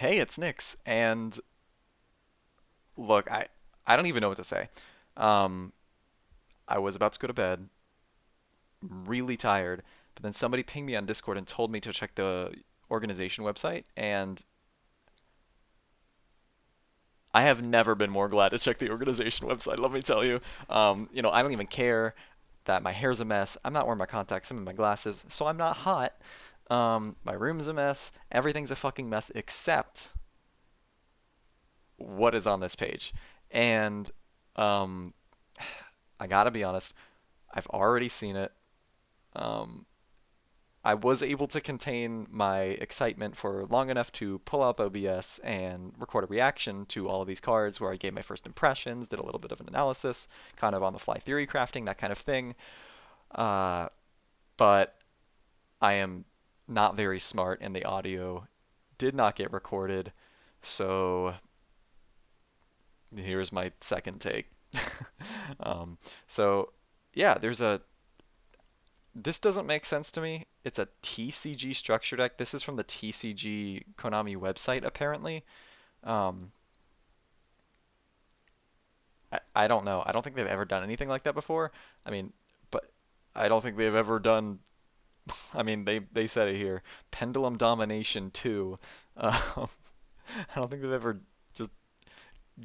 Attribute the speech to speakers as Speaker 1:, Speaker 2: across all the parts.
Speaker 1: Hey, it's Nix, and look, I don't even know what to say. Um, I was about to go to bed, really tired, but then somebody pinged me on Discord and told me to check the organization website, and I have never been more glad to check the organization website, let me tell you. I don't even care that my hair's a mess. I'm not wearing my contacts, I'm in my glasses, so I'm not hot. My room's a mess. Everything's a fucking mess except what is on this page. And um, I gotta be honest, I've already seen it. Um, I was able to contain my excitement for long enough to pull up OBS and record a reaction to all of these cards where I gave my first impressions, did a little bit of an analysis, kind of on the fly theory crafting, that kind of thing. Uh, but I am not very smart and the audio did not get recorded. So here's my second take. um, so yeah, this doesn't make sense to me. It's a TCG structure deck. This is from the TCG Konami website, apparently. Um, I don't know. I don't think they've ever done anything like that before. I mean, but I don't think they've ever done. I mean, they said it here. Pendulum Domination 2. I don't think they've ever just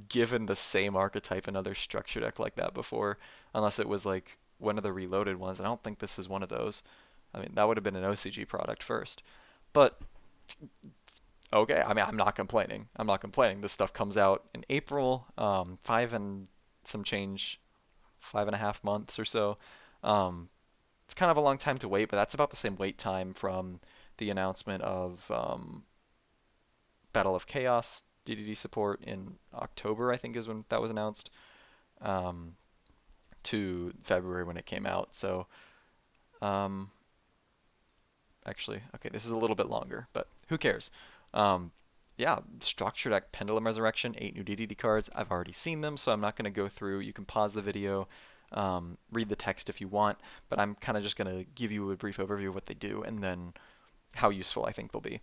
Speaker 1: given the same archetype another structure deck like that before, unless it was like one of the reloaded ones. I don't think this is one of those. I mean, that would have been an OCG product first. But okay, I mean, I'm not complaining. I'm not complaining. This stuff comes out in April, five and some change, 5.5 months or so. Um, it's kind of a long time to wait, but that's about the same wait time from the announcement of Battle of Chaos DDD support in October, I think is when that was announced, um, to February when it came out. So, um, actually, okay, this is a little bit longer, but who cares? Um, yeah, structure deck Pendulum Resurrection, 8 new DDD cards. I've already seen them, so I'm not going to go through. You can pause the video, read the text if you want, but I'm kind of just going to give you a brief overview of what they do and then how useful I think they'll be.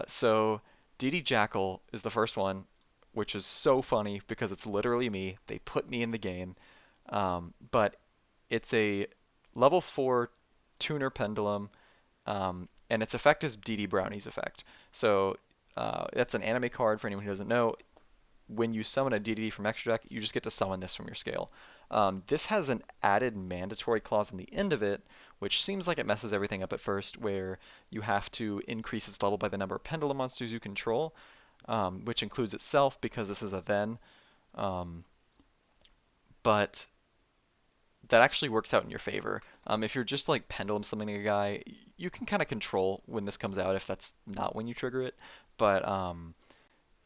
Speaker 1: So, DD Jackal is the first one, which is so funny because it's literally me. They put me in the game, but it's a level 4 tuner pendulum, and its effect is DD Brownie's effect. So that's an anime card for anyone who doesn't know. When you summon a DD from extra deck, you just get to summon this from your scale. This has an added mandatory clause in the end of it, which seems like it messes everything up at first, where you have to increase its level by the number of pendulum monsters you control, which includes itself because this is a then. Um, but that actually works out in your favor. If you're just like pendulum summoning a guy, you can kind of control when this comes out if that's not when you trigger it. But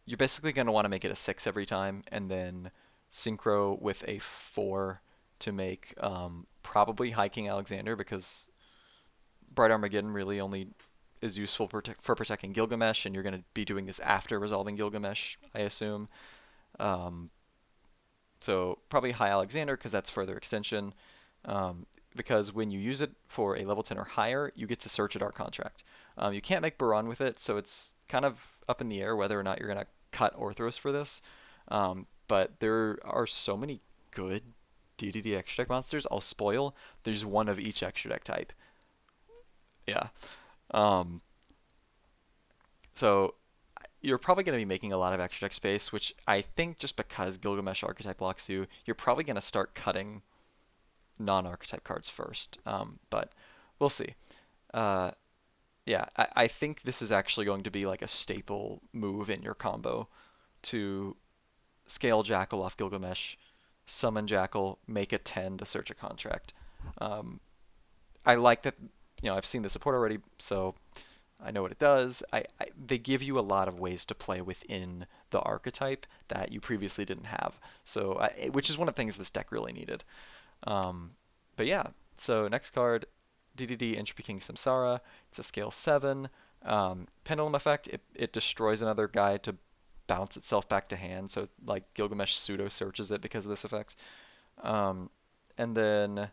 Speaker 1: you're basically going to want to make it a 6 every time and then synchro with a 4 to make probably High King Alexander because Bright Armageddon really only is useful for protecting Gilgamesh, and you're going to be doing this after resolving Gilgamesh, I assume. Um, so probably High Alexander because that's further extension. Because when you use it for a level 10 or higher, you get to search a dark contract. You can't make Baron with it, so it's kind of up in the air whether or not you're going to cut Orthros for this. But there are so many good DDD extra deck monsters. I'll spoil. There's one of each extra deck type. Yeah. Um, so you're probably going to be making a lot of extra deck space, which I think just because Gilgamesh archetype blocks you, you're probably going to start cutting non-archetype cards first. But we'll see. Uh, yeah, I think this is actually going to be like a staple move in your combo to scale Jackal off Gilgamesh, summon Jackal, make a 10 to search a contract. Um, I like that, I've seen the support already, so I know what it does. They give you a lot of ways to play within the archetype that you previously didn't have. So, which is one of the things this deck really needed. Um, but yeah, so next card, DDD Entropy King Samsara. It's a scale 7. Pendulum effect, it destroys another guy to bounce itself back to hand. So like Gilgamesh pseudo searches it because of this effect. Um, and then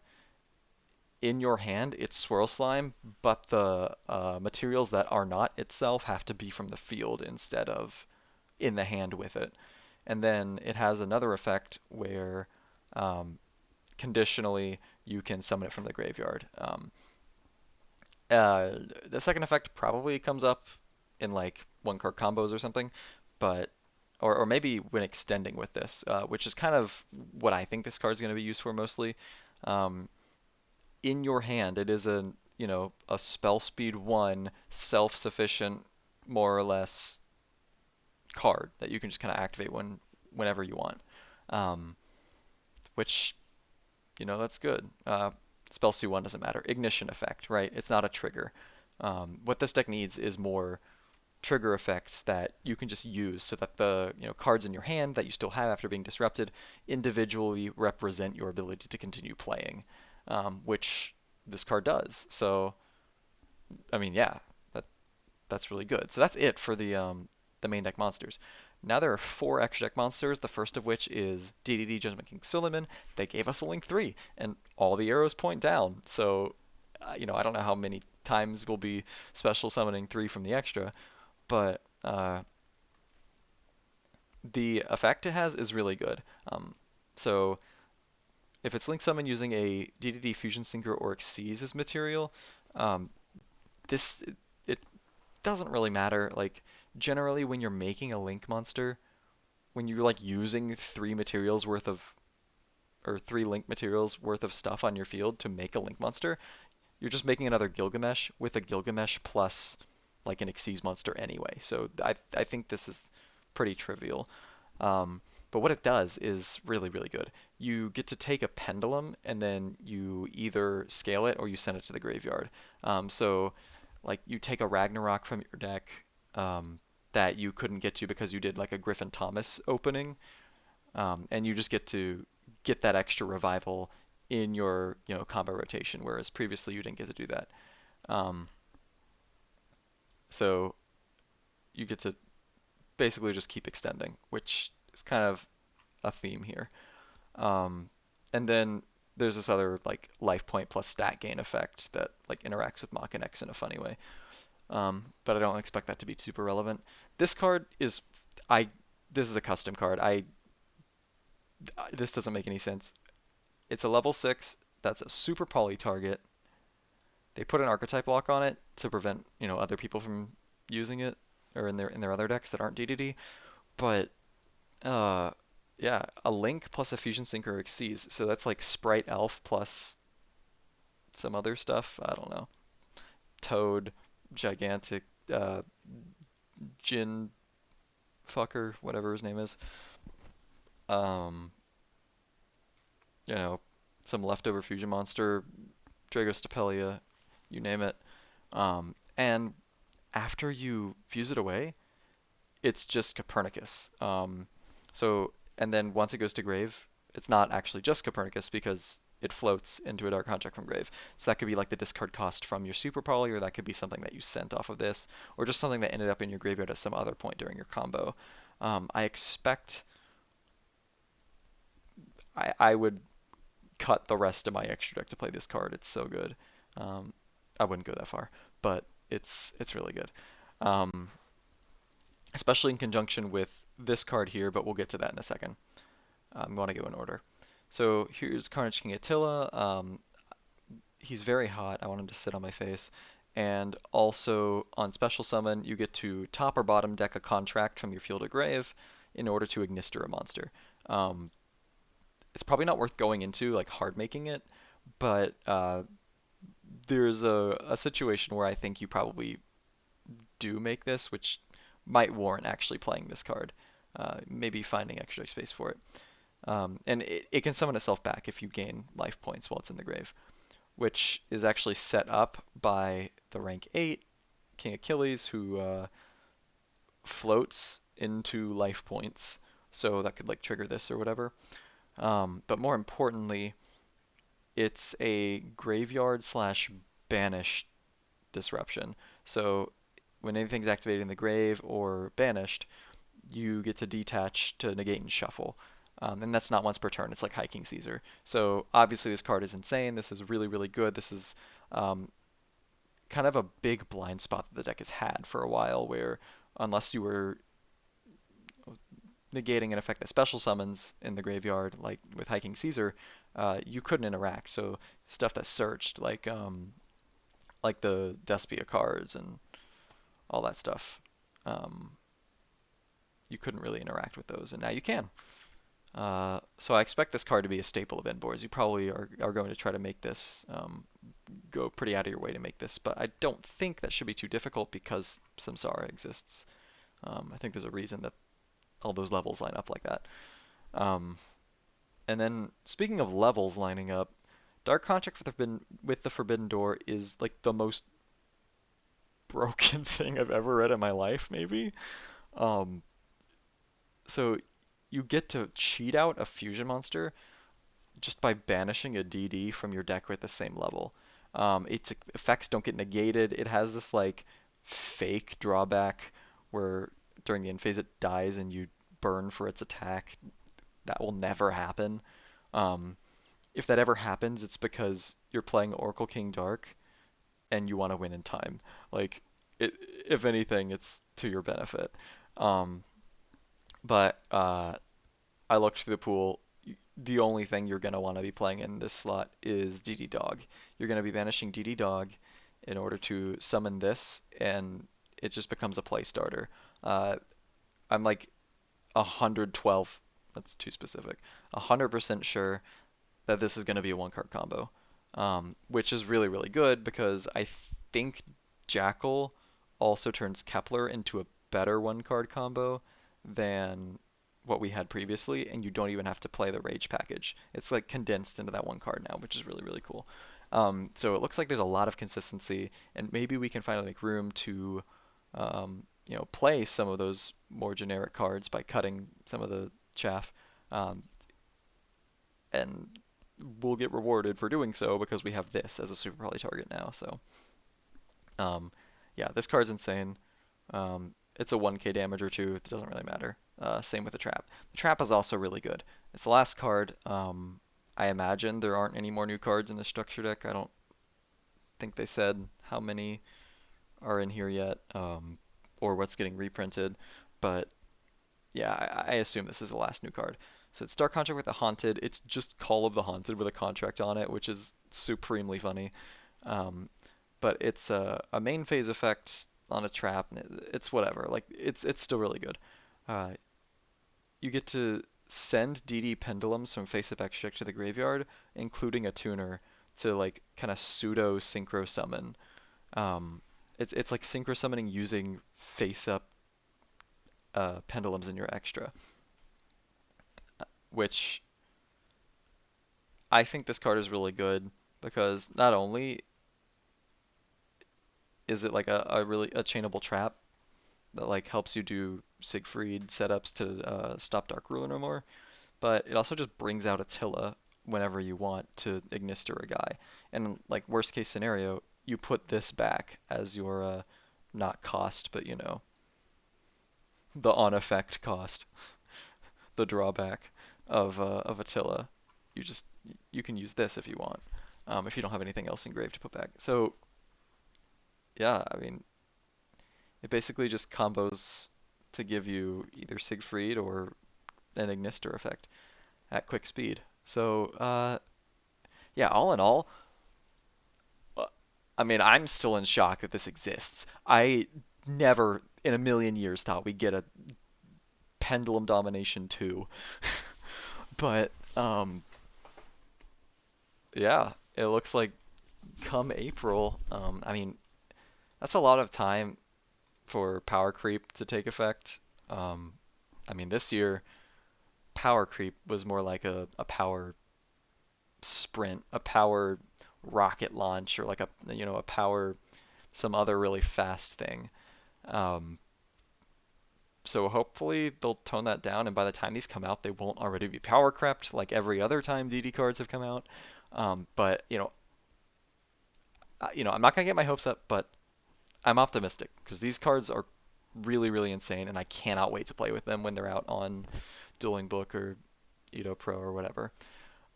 Speaker 1: in your hand, it's Swirl Slime, but the materials that are not itself have to be from the field instead of in the hand with it. And then it has another effect where um, conditionally you can summon it from the graveyard. Uh, the second effect probably comes up in like one card combos or something, but or maybe when extending with this, which is kind of what I think this card is going to be used for mostly. Um, in your hand, it is a a spell speed one self-sufficient, more or less card that you can just kind of activate whenever you want, um, which that's good. Spell speed one doesn't matter. Ignition effect, right? It's not a trigger. What this deck needs is more trigger effects that you can just use so that the cards in your hand that you still have after being disrupted individually represent your ability to continue playing, which this card does. So I mean, yeah, that that's really good. So that's it for the main deck monsters. Now there are four extra deck monsters, the first of which is DDD Judgment King Suleiman. They gave us a Link 3, and all the arrows point down. So, I don't know how many times we'll be special summoning 3 from the extra, but the effect it has is really good. So if it's Link Summon using a DDD Fusion Sinker or Xyz as material, um, this it doesn't really matter. Like generally when you're making a Link monster, when you're like using 3 materials worth of or 3 Link materials worth of stuff on your field to make a Link monster, you're just making another Gilgamesh with a Gilgamesh plus like an Xyz monster anyway. So I think this is pretty trivial. Um, but what it does is really, really good. You get to take a pendulum and then you either scale it or you send it to the graveyard. So, like, you take a Ragnarok from your deck that you couldn't get to because you did like a Griffin Thomas opening, and you just get to get that extra revival in your combo rotation, whereas previously you didn't get to do that. Um, so you get to basically just keep extending, which is kind of a theme here. Um, and then there's this other like life point plus stat gain effect that like interacts with Mach and X in a funny way. But I don't expect that to be super relevant. This card is I this is a custom card. This doesn't make any sense. It's a level 6 that's a super poly target. They put an archetype lock on it to prevent, other people from using it or in their other decks that aren't DDD. But uh yeah, a Link plus a Fusion Sinker or Xyz. So that's like Sprite Elf plus some other stuff. I don't know. Toad, Gigantic, Jin Fucker, whatever his name is. Um, you know, some leftover fusion monster, Dragostapelia, you name it. And after you fuse it away, it's just Copernicus. And then once it goes to grave, it's not actually just Copernicus because it floats into a Dark Contract from grave. So that could be like the discard cost from your Super Poly, or that could be something that you sent off of this, or just something that ended up in your graveyard at some other point during your combo. I expect I would cut the rest of my extra deck to play this card. It's so good. Um, I wouldn't go that far, but it's really good. Um, Especially in conjunction with this card here, but we'll get to that in a second. I'm going to go in order. So here's Carnage King Attila. He's very hot. I want him to sit on my face. And also on special summon, you get to top or bottom deck a contract from your field or grave in order to ignister a monster. Um, it's probably not worth going into like hard making it, but there's a situation where I think you probably do make this, which might warrant actually playing this card. Maybe finding extra space for it. And it can summon itself back if you gain life points while it's in the grave, which is actually set up by the rank 8 King Achilles, who floats into life points. So that could like trigger this or whatever. But more importantly, it's a graveyard slash banished disruption. So when anything's activated in the grave or banished, you get to detach to negate and shuffle. and that's not once per turn. It's like Hiking Caesar. So obviously this card is insane. This is really, really good. This is um, kind of a big blind spot that the deck has had for a while, where unless you were negating an effect that special summons in the graveyard, like with Hiking Caesar, you couldn't interact. So stuff that searched, like the Despia cards and all that stuff, um, you couldn't really interact with those, and now you can. So I expect this card to be a staple of end boards. You probably are going to try to make this go pretty out of your way to make this, but I don't think that should be too difficult because Samsara exists. I think there's a reason that all those levels line up like that. Um, and then speaking of levels lining up, Dark Contract with the Forbidden Door is like the most broken thing I've ever read in my life, maybe. Um, so you get to cheat out a fusion monster just by banishing a DD from your deck with the same level. Its effects don't get negated. It has this like fake drawback where during the end phase it dies and you burn for its attack. That will never happen. Um, if that ever happens, it's because you're playing Oracle King Dark and you want to win in time. Like, it, if anything, it's to your benefit. Um, but I looked through the pool. The only thing you're going to want to be playing in this slot is DD Dog. You're going to be banishing DD Dog in order to summon this, and it just becomes a play starter. I'm like 112, that's too specific, 100% sure that this is going to be a one card combo, which is really, really good because I think Jackal also turns Kepler into a better one card combo than what we had previously, and you don't even have to play the Rage package. It's like condensed into that one card now, which is really, really cool. So it looks like there's a lot of consistency, and maybe we can finally make room to, play some of those more generic cards by cutting some of the chaff. Um, and we'll get rewarded for doing so because we have this as a super poly target now. So, um, yeah, this card's insane. It's a 1k damage or two. It doesn't really matter. Same with the trap. The trap is also really good. It's the last card. I imagine there aren't any more new cards in the structure deck. I don't think they said how many are in here yet, or what's getting reprinted. But yeah, I assume this is the last new card. So it's Dark Contract with the Haunted. It's just Call of the Haunted with a contract on it, which is supremely funny. Um, but it's a main phase effect on a trap, and it's whatever. Like it's still really good. Uh, you get to send DD pendulums from face effect check to the graveyard, including a tuner, to like kind of pseudo synchro summon. Um, it's like synchro summoning using face up pendulums in your extra, which I think this card is really good because not only is it like a really a chainable trap that like helps you do Siegfried setups to stop Dark Ruler no more, but it also just brings out Attila whenever you want to Ignister a guy. And like worst case scenario, you put this back as your not cost, but the on effect cost, the drawback of Attila. You just you can use this if you want, if you don't have anything else engraved to put back. So yeah, I mean it basically just combos to give you either Siegfried or an Ignister effect at quick speed. So yeah, all in all, uh, I mean I'm still in shock that this exists. I never in a million years thought we'd get a Pendulum Domination 2. But yeah, it looks like come April, I mean that's a lot of time for power creep to take effect. Um, I mean this year power creep was more like a power sprint, a power rocket launch, or like a power some other really fast thing. Um, so hopefully they'll tone that down, and by the time these come out, they won't already be power crept like every other time DD cards have come out. But I'm not gonna get my hopes up, but I'm optimistic because these cards are really, really insane, and I cannot wait to play with them when they're out on Dueling Book or Edo Pro or whatever.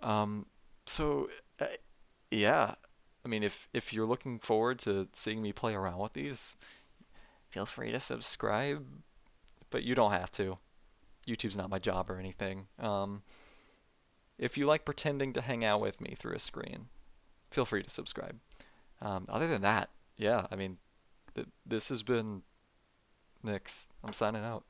Speaker 1: Um, so uh, yeah, I mean, if you're looking forward to seeing me play around with these, feel free to subscribe, but you don't have to. YouTube's not my job or anything. If you like pretending to hang out with me through a screen, feel free to subscribe. Other than that, yeah, I mean, this has been Nix. I'm signing out.